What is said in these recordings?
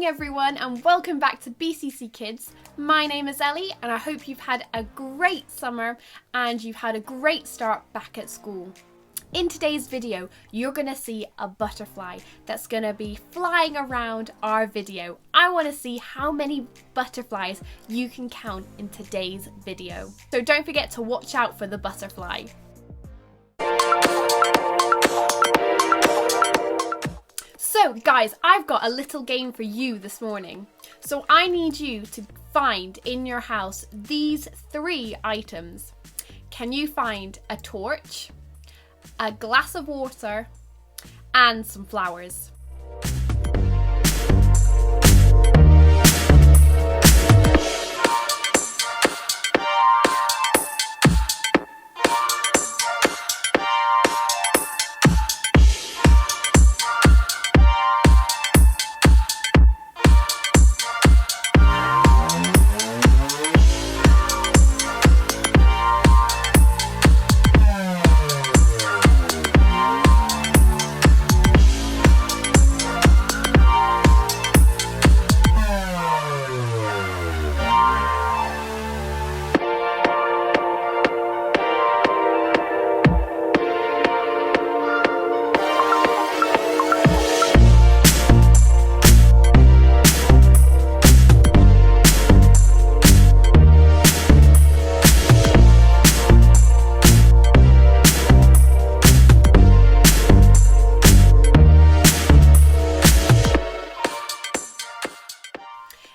morning everyone and welcome back to BCCKids. My name is Ellie and I hope you've had a great summer and you've had a great start back at school. In today's video, you're going to see a butterfly that's going to be flying around our video. I want to see how many butterflies you can count in today's video. So don't forget to watch out for the butterfly. So guys, I've got a little game for you this morning. So I need you to find in your house these 3 items. Can you find a torch, a glass of water, and some flowers?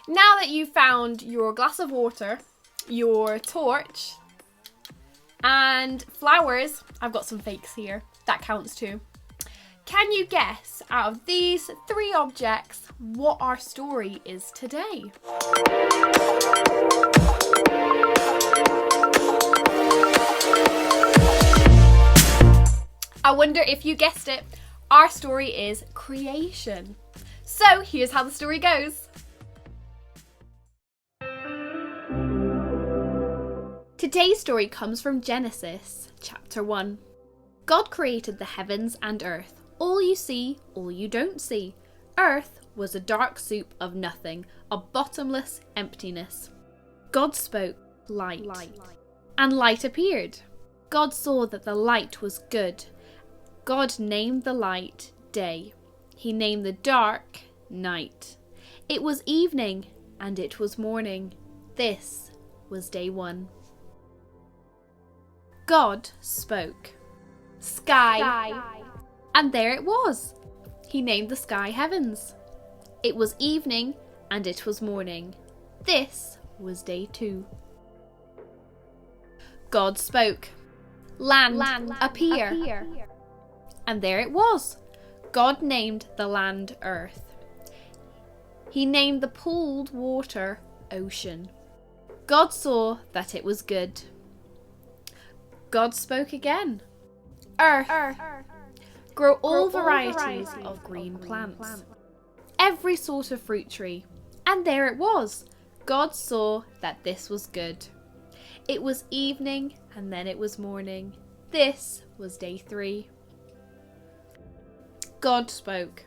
Now that you've found your glass of water, your torch, and flowers, I've got some fakes here, that counts too. Can you guess out of these 3 objects what our story is today? I wonder if you guessed it. Our story is creation. So here's how the story goes. Today's story comes from Genesis, chapter 1. God created the heavens and earth. All you see, all you don't see. Earth was a dark soup of nothing, a bottomless emptiness. God spoke, light. And light appeared. God saw that the light was good. God named the light day. He named the dark night. It was evening and it was morning. This was day 1. God spoke. Sky. And there it was. He named the sky heavens. It was evening and it was morning. This was day 2. God spoke. Land, appear. And there it was. God named the land earth. He named the pooled water ocean. God saw that it was good. God spoke again. Earth. Grow all varieties of green plants. Every sort of fruit tree. And there it was. God saw that this was good. It was evening and then it was morning. This was day 3. God spoke.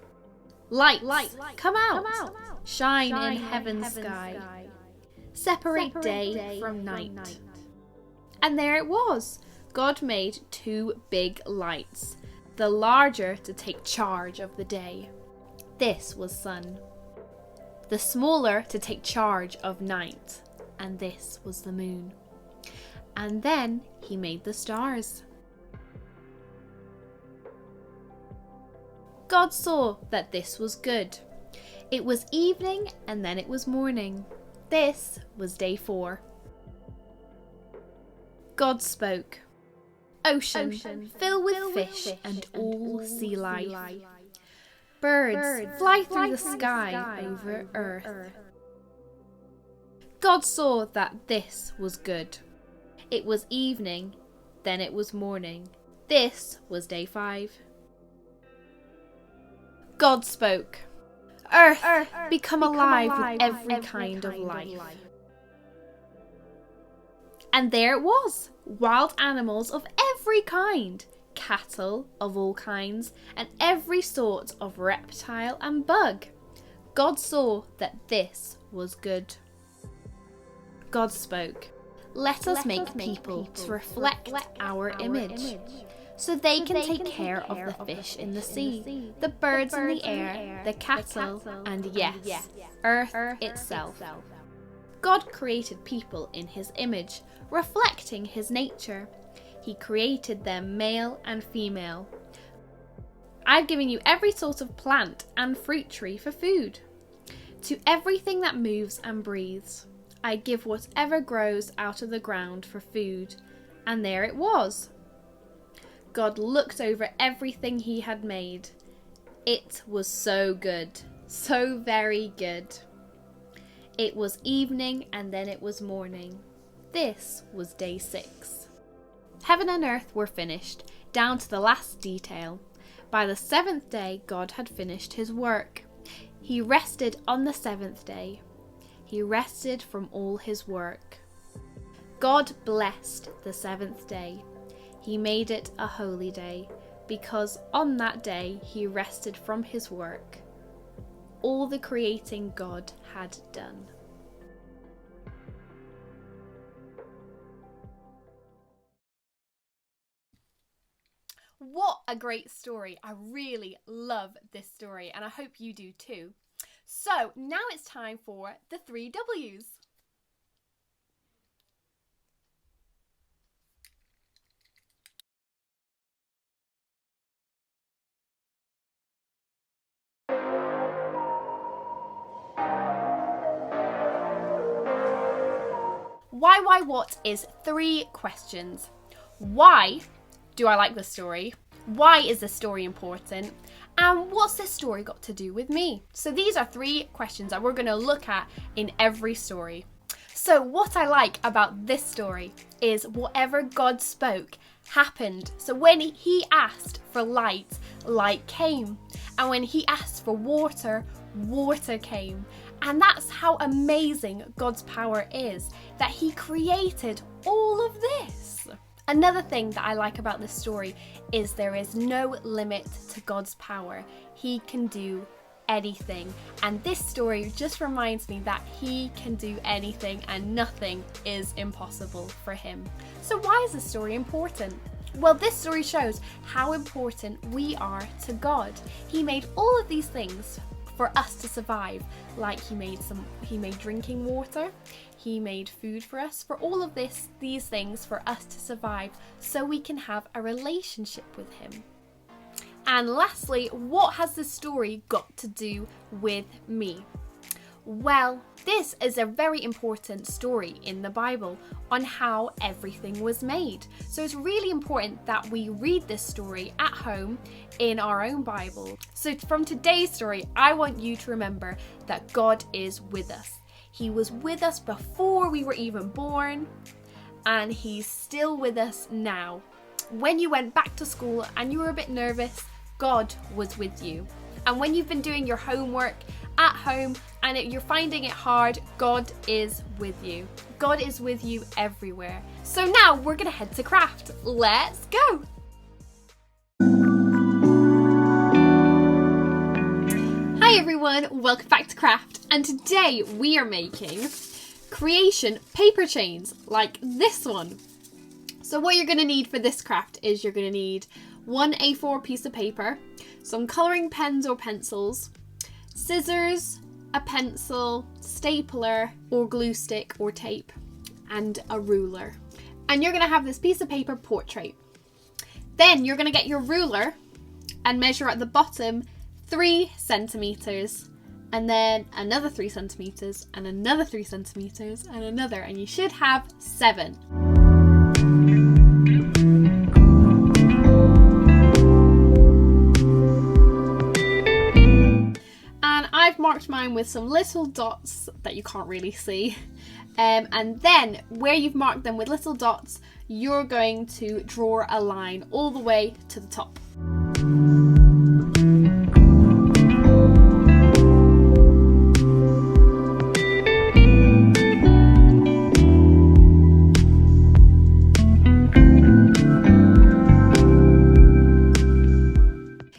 Light, come out. Shine in heaven's sky. Separate day from night. And there it was. God made 2 big lights, the larger to take charge of the day. This was sun. The smaller to take charge of night, and this was the moon. And then he made the stars. God saw that this was good. It was evening and then it was morning. This was day 4. God spoke. Ocean, fill with fish and all sea life. Birds, fly through the sky over earth. God saw that this was good. It was evening, then it was morning. This was day 5. God spoke. Earth, become alive with every kind of life. And there it was, wild animals of every kind, cattle of all kinds, and every sort of reptile and bug. God saw that this was good. God spoke, "Let us make people to reflect our image, so they can take care of the fish in the sea, the birds in the air, the cattle, and yes, earth itself." God created people in his image, reflecting his nature. He created them male and female. I've given you every sort of plant and fruit tree for food. To everything that moves and breathes, I give whatever grows out of the ground for food. And there it was. God looked over everything he had made. It was so good, so very good. It was evening and then it was morning. This was day 6. Heaven and earth were finished, down to the last detail. By the 7th day, God had finished his work. He rested on the 7th day. He rested from all his work. God blessed the 7th day. He made it a holy day, because on that day he rested from his work. All the creating God had done. What a great story. I really love this story and I hope you do too. So now it's time for the 3 W's. Why, what is 3 questions. Why do I like this story? Why is this story important? And what's this story got to do with me? So these are 3 questions that we're going to look at in every story. So what I like about this story is whatever God spoke happened. So when he asked for light, light came. And when he asked for water, water came. And that's how amazing God's power is, that he created all of this. Another thing that I like about this story is there is no limit to God's power. He can do anything. And this story just reminds me that he can do anything and nothing is impossible for him. So why is this story important? Well, this story shows how important we are to God. He made all of these things for us to survive, like he made drinking water, he made food for us, for all of these things for us to survive so we can have a relationship with him. And lastly, what has this story got to do with me? Well, this is a very important story in the Bible on how everything was made. So it's really important that we read this story at home in our own Bible. So from today's story, I want you to remember that God is with us. He was with us before we were even born, and he's still with us now. When you went back to school and you were a bit nervous, God was with you. And when you've been doing your homework at home and you're finding it hard, God is with you. God is with you everywhere. So now we're gonna head to craft. Let's go! Hi everyone, welcome back to craft. And today we are making creation paper chains like this one. So what you're gonna need for this craft is you're gonna need one A4 piece of paper, some colouring pens or pencils, scissors, a pencil, stapler or glue stick or tape, and a ruler. And you're going to have this piece of paper portrait. Then you're going to get your ruler and measure at the bottom 3 centimetres, and then another 3 centimetres, and another 3 centimetres, and another, and you should have 7. I've marked mine with some little dots that you can't really see, and then where you've marked them with little dots, you're going to draw a line all the way to the top.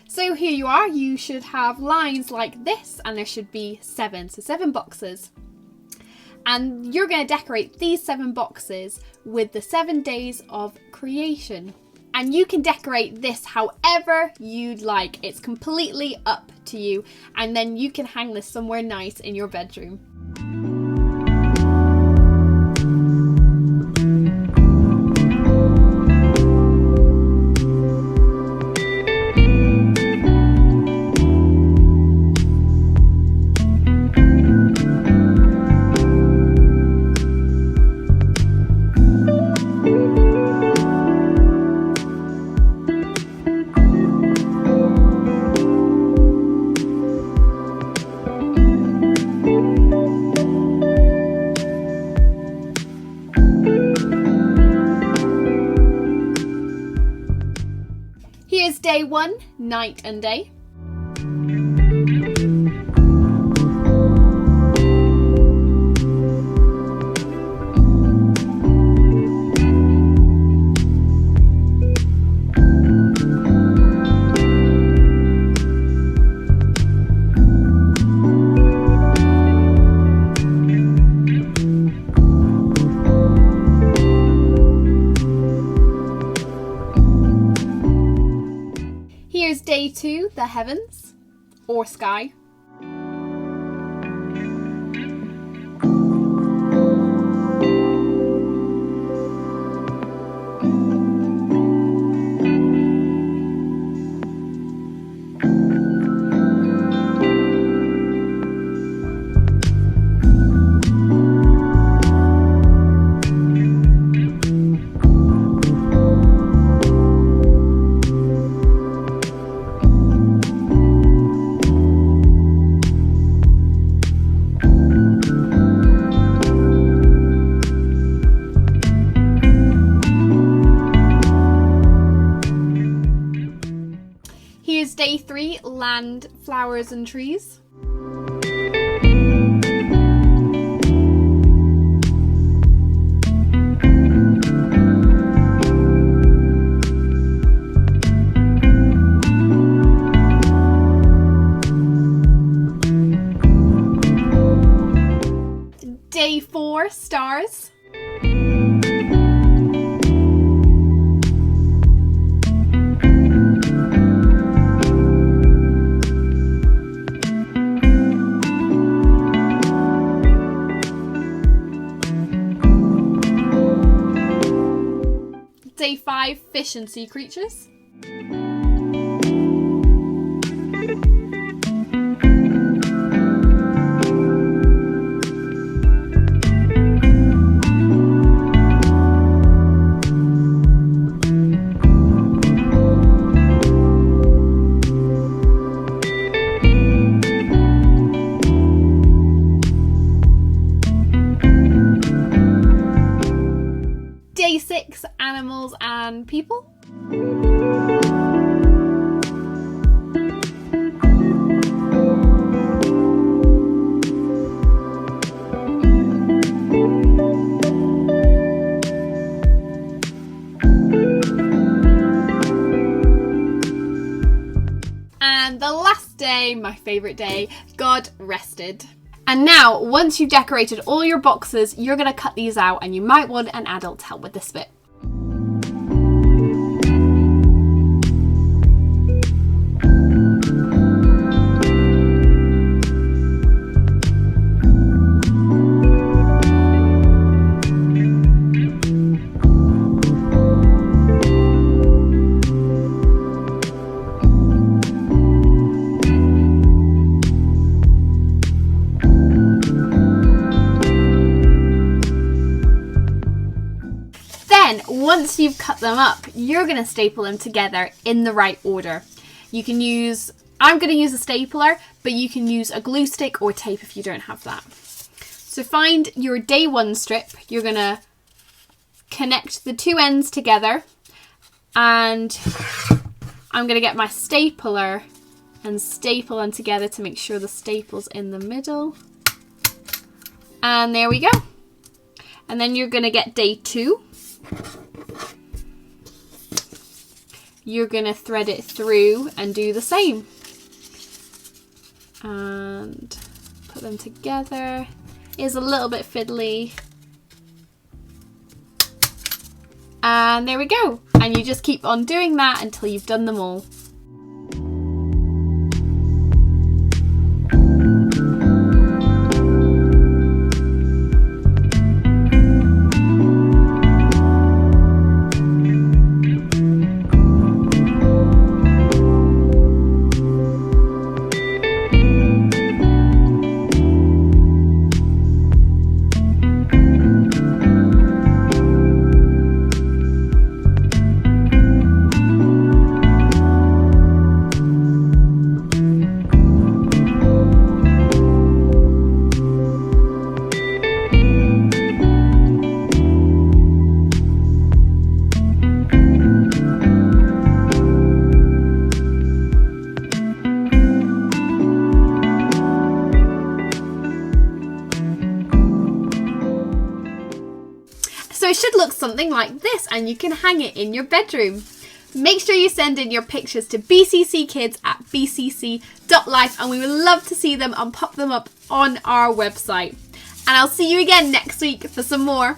So here you are, you should have lines like this, and there should be 7, so 7 boxes. And you're going to decorate these 7 boxes with the 7 days of creation. And you can decorate this however you'd like. It's completely up to you. And then you can hang this somewhere nice in your bedroom. Here's day 1, night and day. Here's day 2, the heavens or sky. Here's day 3, land, flowers and trees. Day 4, stars. Day 5, fish and sea creatures. Day 6, animals and people. And the last day, my favourite day, God rested. And now, once you've decorated all your boxes, you're going to cut these out, and you might want an adult to help with this bit. Once you've cut them up, you're going to staple them together in the right order. I'm going to use a stapler, but you can use a glue stick or tape if you don't have that. So find your day 1 strip. You're going to connect the 2 ends together, and I'm going to get my stapler and staple them together to make sure the staple's in the middle. And there we go. And then you're going to get day 2. You're going to thread it through and do the same. and put them together. It is a little bit fiddly. And there we go. And you just keep on doing that until you've done them all. So it should look something like this, and you can hang it in your bedroom. Make sure you send in your pictures to bcckids@bcc.life, and we would love to see them and pop them up on our website. And I'll see you again next week for some more.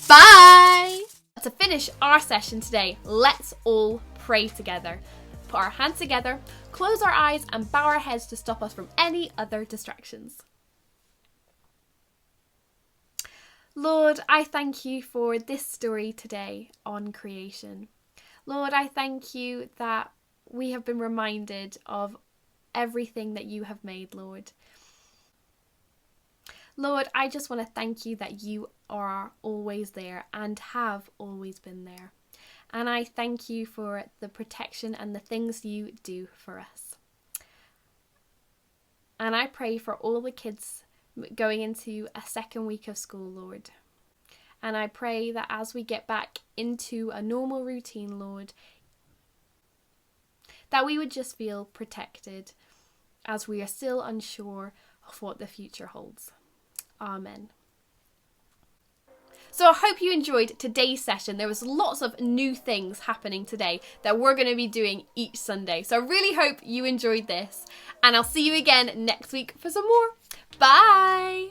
Bye! To finish our session today, let's all pray together. Put our hands together, close our eyes and bow our heads to stop us from any other distractions. Lord, I thank you for this story today on creation. Lord, I thank you that we have been reminded of everything that you have made, Lord. Lord, I just want to thank you that you are always there and have always been there. And I thank you for the protection and the things you do for us. And I pray for all the kids going into a second week of school, Lord. And I pray that as we get back into a normal routine, Lord, that we would just feel protected as we are still unsure of what the future holds. Amen. So I hope you enjoyed today's session. There was lots of new things happening today that we're going to be doing each Sunday. So I really hope you enjoyed this. And I'll see you again next week for some more. Bye!